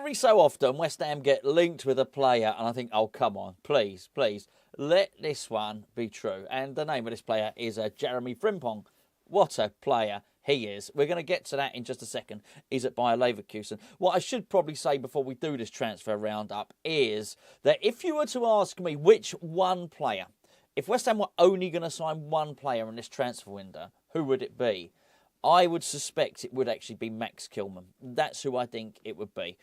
every so often, West Ham get linked with a player, and I think, oh, come on, please, please, let this one be true. And the name of this player is Jeremie Frimpong. What a player he is. We're going to get to that in just a second. He's at Bayer Leverkusen. What I should probably say before we do this transfer roundup is that if you were to ask me which one player, if West Ham were only going to sign one player in this transfer window, who would it be? I would suspect it would actually be Max Kilman. That's who I think it would be.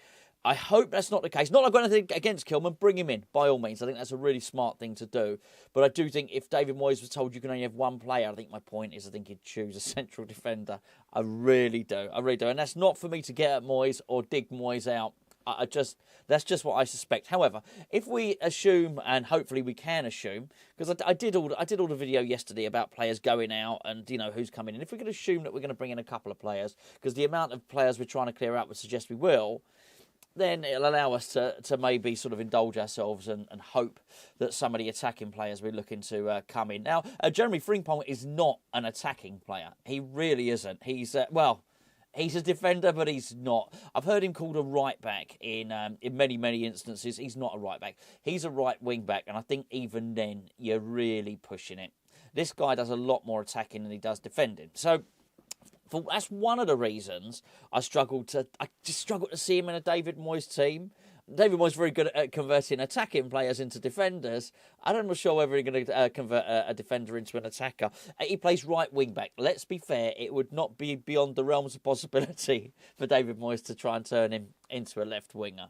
I hope that's not the case. Not that I've got anything against Kilman. Bring him in, by all means. I think that's a really smart thing to do. But I do think if David Moyes was told you can only have one player, I think my point is I think he'd choose a central defender. I really do. I really do. And that's not for me to get at Moyes or dig Moyes out. That's just what I suspect. However, if we assume, and hopefully we can assume, because I did all the video yesterday about players going out and who's coming in. If we can assume that we're going to bring in a couple of players, because the amount of players we're trying to clear out would suggest we will, then it'll allow us to maybe sort of indulge ourselves and hope that some of the attacking players we're looking to come in. Now, Jeremie Frimpong is not an attacking player. He really isn't. He's he's a defender, but he's not. I've heard him called a right back in many, many instances. He's not a right back. He's a right wing back, and I think even then you're really pushing it. This guy does a lot more attacking than he does defending. So that's one of the reasons I just struggled to see him in a David Moyes team. David Moyes is very good at converting attacking players into defenders. I'm not sure whether he's going to convert a defender into an attacker. He plays right wing back. Let's be fair, it would not be beyond the realms of possibility for David Moyes to try and turn him into a left winger.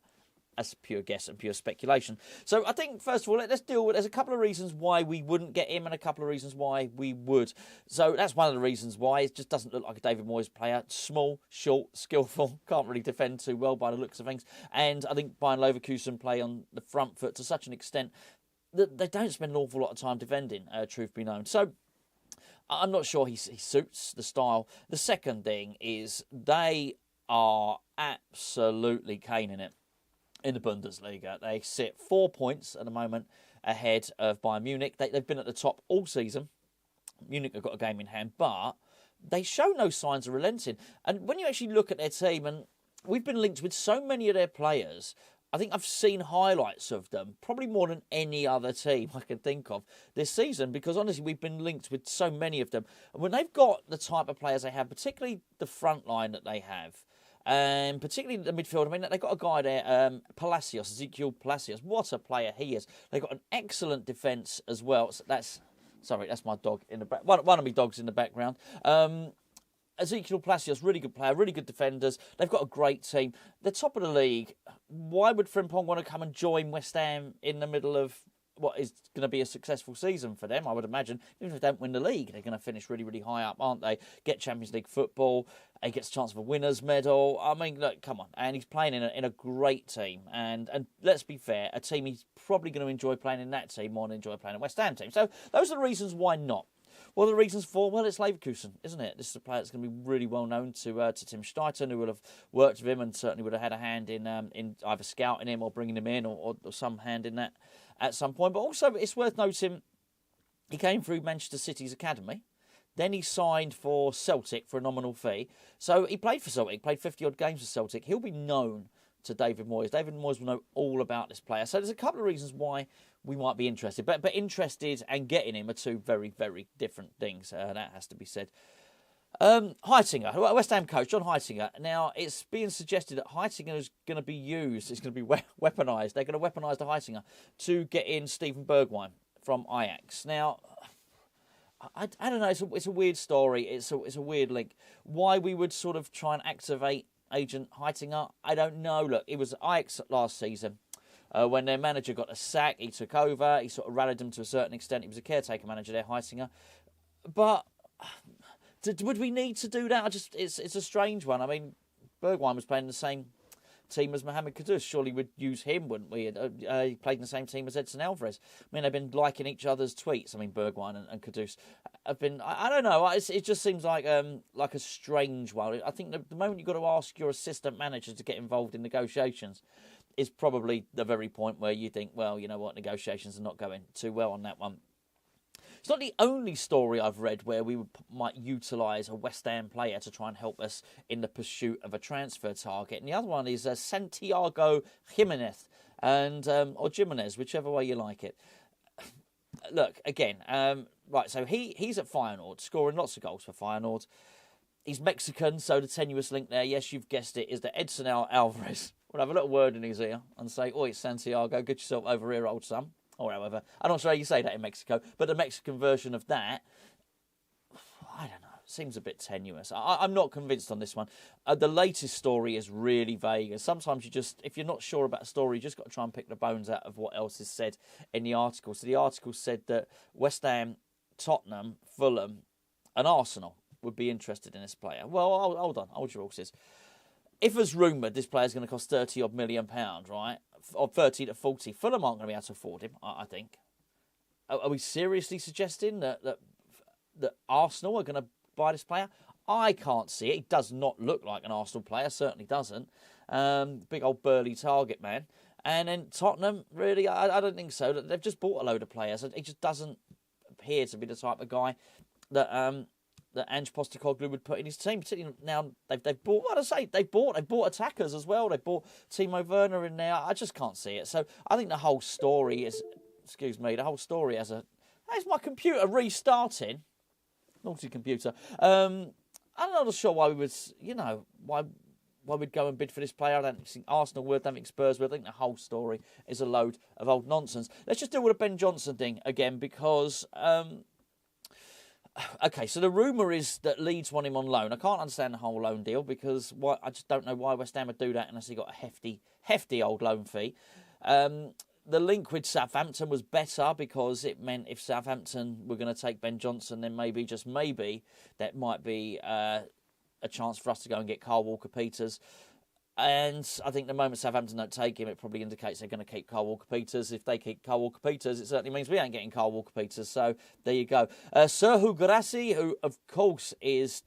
That's pure guess and pure speculation. So I think, first of all, let's deal with... There's a couple of reasons why we wouldn't get him and a couple of reasons why we would. So that's one of the reasons why. It just doesn't look like a David Moyes player. Small, short, skillful. Can't really defend too well by the looks of things. And I think Bayer Leverkusen play on the front foot to such an extent that they don't spend an awful lot of time defending, truth be known. So I'm not sure he suits the style. The second thing is they are absolutely caning it in the Bundesliga. They sit 4 points at the moment ahead of Bayern Munich. They've been at the top all season. Munich have got a game in hand, but they show no signs of relenting. And when you actually look at their team, and we've been linked with so many of their players, I think I've seen highlights of them, probably more than any other team I can think of this season, because honestly, we've been linked with so many of them. And when they've got the type of players they have, particularly the front line that they have, and particularly the midfield, I mean, they've got a guy there, Ezekiel Palacios. What a player he is. They've got an excellent defence as well. So that's my dog in the back. One of my dogs in the background. Ezekiel Palacios, really good player, really good defenders. They've got a great team. They're top of the league. Why would Frimpong want to come and join West Ham in the middle of what is going to be a successful season for them? I would imagine, even if they don't win the league, they're going to finish really, really high up, aren't they? Get Champions League football. He gets a chance of a winner's medal. I mean, look, come on. And he's playing in a great team. And let's be fair, a team he's probably going to enjoy playing in that team more than enjoy playing in a West Ham team. So those are the reasons why not. What are the reasons for? Well, it's Leverkusen, isn't it? This is a player that's going to be really well known to Tim Steiten, who will have worked with him and certainly would have had a hand in either scouting him or bringing him in or some hand in that at some point. But also, it's worth noting, he came through Manchester City's academy. Then he signed for Celtic for a nominal fee. So he played for Celtic, played 50-odd games for Celtic. He'll be known to David Moyes. David Moyes will know all about this player. So there's a couple of reasons why we might be interested. But interested and getting him are two very, very different things. That has to be said. Heitinger, West Ham coach, John Heitinger. Now, it's being suggested that Heitinger is going to be used, it's going to be weaponised. They're going to weaponise the Heitinger to get in Steven Bergwijn from Ajax. Now, I don't know, it's a weird story, it's a weird link. Why we would sort of try and activate Agent Heitinger, I don't know. Look, it was Ajax last season. When their manager got a sack, he took over, he sort of rallied them to a certain extent. He was a caretaker manager there, Heitinger. But would we need to do that? It's a strange one. I mean, Bergwijn was playing the same team as Mohamed Kudus. Surely we'd use him, wouldn't we? He played in the same team as Edson Alvarez. I mean, they've been liking each other's tweets. I mean, Bergwijn and Kudus have been... I don't know. It just seems like a strange one. I think the moment you've got to ask your assistant manager to get involved in negotiations is probably the very point where you think, well, you know what, negotiations are not going too well on that one. It's not the only story I've read where we might utilise a West Ham player to try and help us in the pursuit of a transfer target. And the other one is Santiago Gimenez, or Gimenez, whichever way you like it. Look, again, right, so he's at Feyenoord, scoring lots of goals for Feyenoord. He's Mexican, so the tenuous link there, yes, you've guessed it, is that Edson Alvarez will have a little word in his ear and say, "Oi, Santiago, get yourself over here, old son." Or however. I'm not sure how you say that in Mexico, but the Mexican version of that, I don't know, seems a bit tenuous. I'm not convinced on this one. The latest story is really vague, and sometimes if you're not sure about a story, you just got to try and pick the bones out of what else is said in the article. So the article said that West Ham, Tottenham, Fulham and Arsenal would be interested in this player. Well, hold on, hold your horses. If as rumoured this player's going to cost £30-odd million, right, or 30 to 40, Fulham aren't going to be able to afford him, I think. Are we seriously suggesting that Arsenal are going to buy this player? I can't see it. He does not look like an Arsenal player, certainly doesn't. Big old burly target man. And then Tottenham, really, I don't think so. They've just bought a load of players. He just doesn't appear to be the type of guy that Ange Postecoglou would put in his team. Particularly now they've bought. What I say, they bought attackers as well. They bought Timo Werner in there. I just can't see it. So I think the whole story is, How's my computer restarting? Naughty computer. I'm not sure why we would, why we'd go and bid for this player. I don't think Arsenal would, I don't think Spurs would. I think the whole story is a load of old nonsense. Let's just deal with the Ben Johnson thing again because, okay, so the rumour is that Leeds want him on loan. I can't understand the whole loan deal because I just don't know why West Ham would do that unless he got a hefty old loan fee. The link with Southampton was better because it meant if Southampton were going to take Ben Johnson, then maybe, just maybe, that might be a chance for us to go and get Kyle Walker-Peters. And I think the moment Southampton don't take him, it probably indicates they're going to keep Kyle Walker-Peters. If they keep Kyle Walker-Peters, it certainly means we ain't getting Kyle Walker-Peters. So there you go. Serhou Guirassy, who of course he's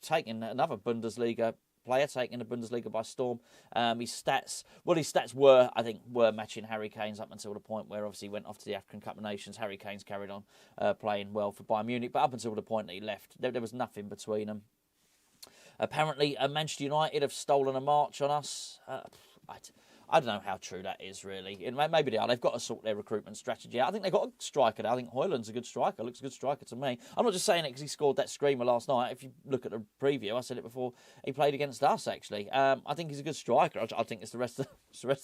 taken another Bundesliga player, taking the Bundesliga by storm. His stats were matching Harry Kane's up until the point where obviously he went off to the African Cup of Nations. Harry Kane's carried on playing well for Bayern Munich, but up until the point that he left, there was nothing between them. Apparently, Manchester United have stolen a march on us. I don't know how true that is, really. Maybe they are. They've got to sort their recruitment strategy out. I think they've got a striker there. I think Højlund's a good striker. Looks a good striker to me. I'm not just saying it because he scored that screamer last night. If you look at the preview, I said it before, he played against us, actually. I think he's a good striker. I think it's the rest of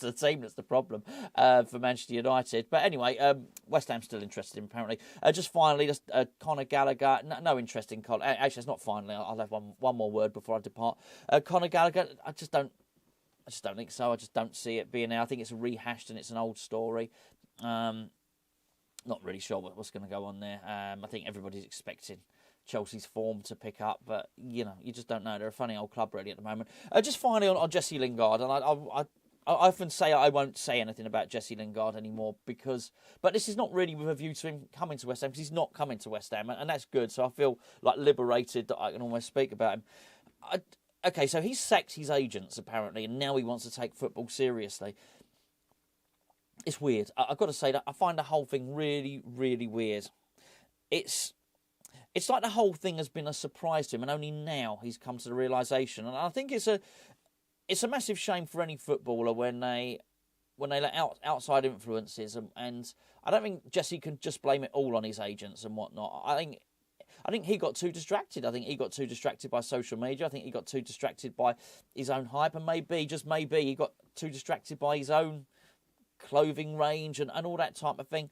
the team that's the problem for Manchester United. But anyway, West Ham's still interested in, apparently. Just finally, Conor Gallagher. No interest in Conor. Actually, it's not finally. I'll have one more word before I depart. Conor Gallagher, I just don't think so. I just don't see it being there. I think it's rehashed and it's an old story. Not really sure what's going to go on there. I think everybody's expecting Chelsea's form to pick up, but you just don't know. They're a funny old club really at the moment. Just finally on Jesse Lingard, and I often say I won't say anything about Jesse Lingard anymore but this is not really with a view to him coming to West Ham, because he's not coming to West Ham, and that's good. So I feel like liberated that I can almost speak about him. Okay, so he's sacked his agents, apparently, and now he wants to take football seriously. It's weird. I've got to say that I find the whole thing really, really weird. It's like the whole thing has been a surprise to him, and only now he's come to the realisation. And I think it's a massive shame for any footballer when they let outside influences, and I don't think Jesse can just blame it all on his agents and whatnot. I think he got too distracted. I think he got too distracted by social media. I think he got too distracted by his own hype. And maybe, just maybe, he got too distracted by his own clothing range and all that type of thing.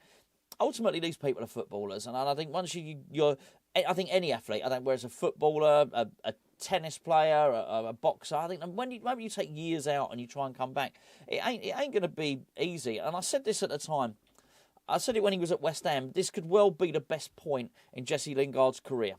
Ultimately, these people are footballers. And I think once I think any athlete, whether it's a footballer, a tennis player, a boxer, I think when you take years out and you try and come back, it ain't going to be easy. And I said this at the time. I said it when he was at West Ham. This could well be the best point in Jesse Lingard's career.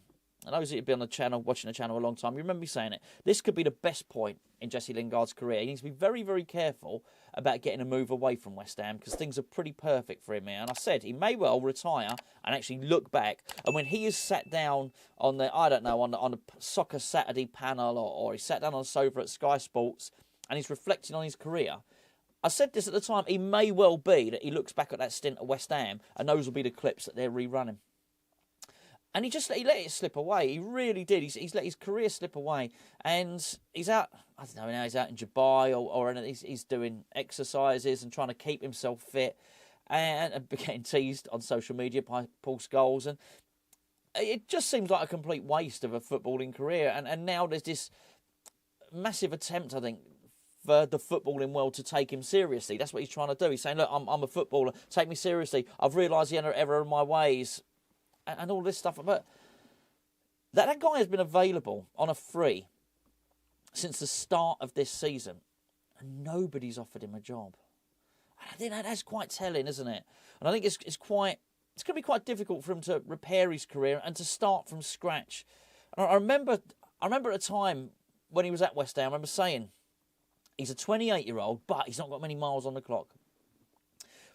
And those of you who've been on the channel, watching the channel a long time, you remember me saying it. This could be the best point in Jesse Lingard's career. He needs to be very, very careful about getting a move away from West Ham because things are pretty perfect for him here. And I said he may well retire and actually look back. And when he is sat down on the, on the Soccer Saturday panel or he sat down on the sofa at Sky Sports and he's reflecting on his career, I said this at the time, he may well be that he looks back at that stint at West Ham and those will be the clips that they're rerunning. And he let it slip away. He really did. He's let his career slip away. And he's out, I don't know now, he's out in Dubai or he's doing exercises and trying to keep himself fit and getting teased on social media by Paul Scholes. And it just seems like a complete waste of a footballing career. And now there's this massive attempt, I think, for the footballing world to take him seriously. That's what he's trying to do. He's saying, look, I'm a footballer. Take me seriously. I've realised the error of my ways. And all this stuff, but that guy has been available on a free since the start of this season, and nobody's offered him a job. I think that's quite telling, isn't it? And I think it's going to be quite difficult for him to repair his career and to start from scratch. And I remember at a time when he was at West Ham, I remember saying he's a 28-year-old, but he's not got many miles on the clock.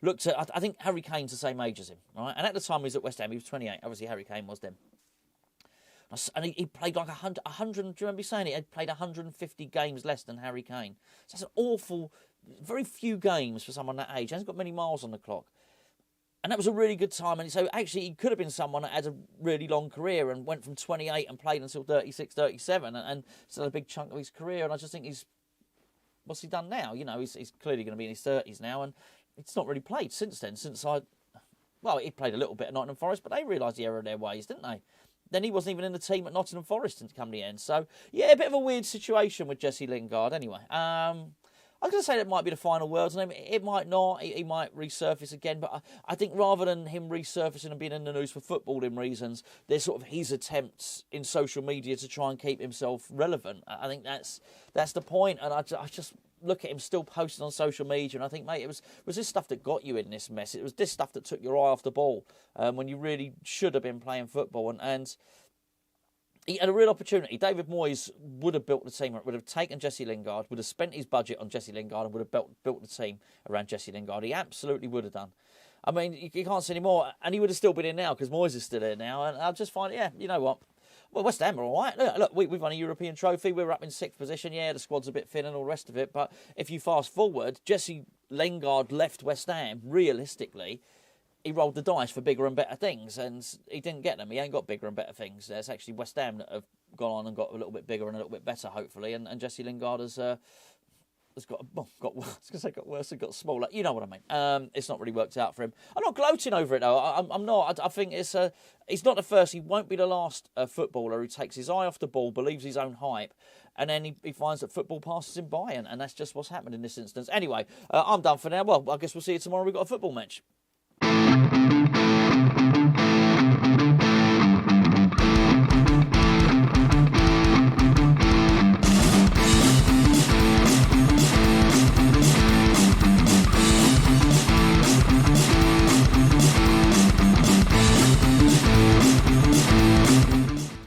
Looked at, I think Harry Kane's the same age as him, right? And at the time he was at West Ham, he was 28. Obviously, Harry Kane was then. And he played like 100, do you remember me saying it? He had played 150 games less than Harry Kane. So that's an awful, very few games for someone that age. He hasn't got many miles on the clock. And that was a really good time. And so actually he could have been someone that had a really long career and went from 28 and played until 36, 37 and still had a big chunk of his career. And I just think what's he done now? You know, he's clearly going to be in his 30s now, and it's not really played since then. He played a little bit at Nottingham Forest, but they realised the error of their ways, didn't they? Then he wasn't even in the team at Nottingham Forest to come to the end. So, yeah, a bit of a weird situation with Jesse Lingard. Anyway, I was going to say that might be the final words on him. It might not. He might resurface again. But I think rather than him resurfacing and being in the news for footballing reasons, there's sort of his attempts in social media to try and keep himself relevant. I think that's the point. And I just look at him still posting on social media, and I think, mate, it was this stuff that got you in this mess. It was this stuff that took your eye off the ball when you really should have been playing football. And he had a real opportunity. David Moyes would have built the team, would have taken Jesse Lingard, would have spent his budget on Jesse Lingard, and would have built the team around Jesse Lingard. He absolutely would have done. I mean, you can't say any more. And he would have still been in now because Moyes is still there now. And I just find, yeah, you know what? Well, West Ham are all right. Look, we've won a European trophy. We're up in 6th position. Yeah, the squad's a bit thin and all the rest of it. But if you fast forward, Jesse Lingard left West Ham, realistically, he rolled the dice for bigger and better things, and he didn't get them. He ain't got bigger and better things. It's actually West Ham that have gone on and got a little bit bigger and a little bit better, hopefully. And Jesse Lingard has got worse and got smaller. You know what I mean. It's not really worked out for him. I'm not gloating over it, though. I'm not. I think he's not the first. He won't be the last footballer who takes his eye off the ball, believes his own hype, and then he finds that football passes him by, and that's just what's happened in this instance. Anyway, I'm done for now. Well, I guess we'll see you tomorrow. We've got a football match.